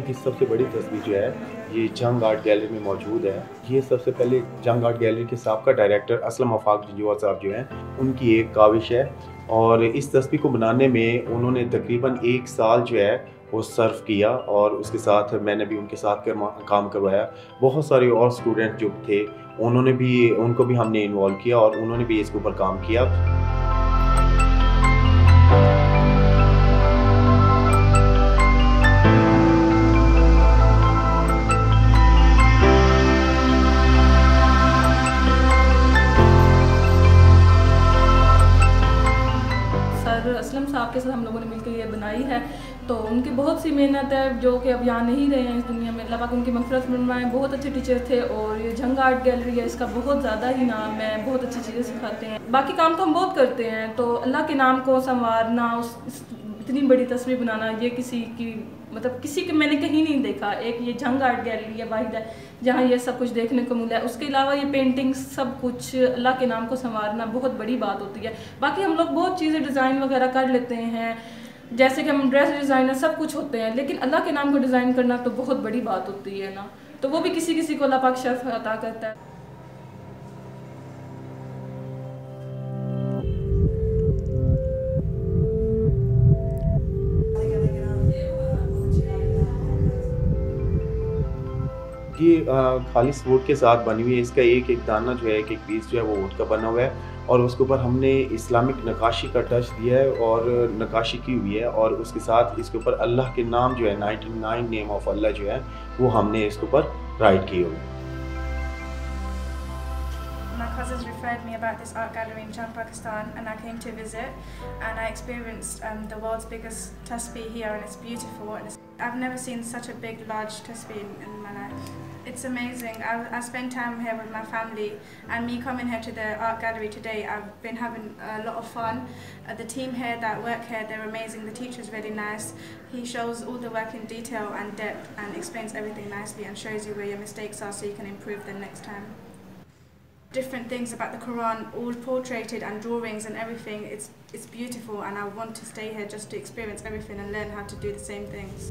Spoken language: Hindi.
की सबसे बड़ी तस्वीर जो है ये जंग आर्ट गैलरी में मौजूद है। ये सबसे पहले जंग आर्ट गैलरी के साबका डायरेक्टर असलम आफाक जंजूआ साहब जो हैं उनकी एक काविश है और इस तस्वीर को बनाने में उन्होंने तकरीबन 1 साल जो है वो सर्व किया और उसके साथ मैंने भी उनके साथ काम करवाया। बहुत सारे और स्टूडेंट जो थे उनको भी हमने इन्वॉल्व किया और उन्होंने भी इसके ऊपर काम किया। असलम साहब के साथ हम लोगों ने मिलकर ये बनाई है, तो उनकी बहुत सी मेहनत है जो कि अब यहाँ नहीं रहे हैं इस दुनिया में। अल्लाह पाक उनकी मग़फ़िरत फरमाए। बहुत अच्छे टीचर थे और ये जंग आर्ट गैलरी है, इसका बहुत ज़्यादा ही नाम है, बहुत अच्छी चीज़ें सिखाते हैं। बाकी काम तो हम बहुत करते हैं, तो अल्लाह के नाम को संवारना, इतनी बड़ी तस्वीर बनाना, ये किसी के मैंने कहीं नहीं देखा। एक ये जंग आर्ट गैलरी है वाहिद है जहाँ ये सब कुछ देखने को मिला है। उसके अलावा ये पेंटिंग सब कुछ अल्लाह के नाम को संवारना बहुत बड़ी बात होती है। बाकी हम लोग बहुत चीज़ें डिज़ाइन वगैरह कर लेते हैं, जैसे कि हम ड्रेस डिज़ाइनर सब कुछ होते हैं, लेकिन अल्लाह के नाम को डिज़ाइन करना तो बहुत बड़ी बात होती है ना, तो वो भी किसी किसी को अल्लाह पाक शर्फ अता करता है। ये खालिस वुड के साथ बनी हुई है। इसका एक एक दाना जो है, एक एक पीस जो है वो वुड का बना हुआ है और उसके ऊपर हमने इस्लामिक नक्काशी का टच दिया है और नक्काशी की हुई है और उसके साथ इसके ऊपर अल्लाह के नाम जो है 99 नेम ऑफ अल्लाह जो है वो हमने इसके ऊपर राइट किए हुए। My cousins referred me about this art gallery in Chang, Pakistan, and I came to visit and I experienced the world's biggest tasbih here, and it's beautiful. And I've never seen such a big, large tasbih in my life. It's amazing. I spend time here with my family, and me coming here to the art gallery today, I've been having a lot of fun. The team here that work here, they're amazing. The teacher's really nice. He shows all the work in detail and depth and explains everything nicely and shows you where your mistakes are so you can improve them next time. Different things about the Quran, all portraited and drawings and everything. It's beautiful, and I want to stay here just to experience everything and learn how to do the same things.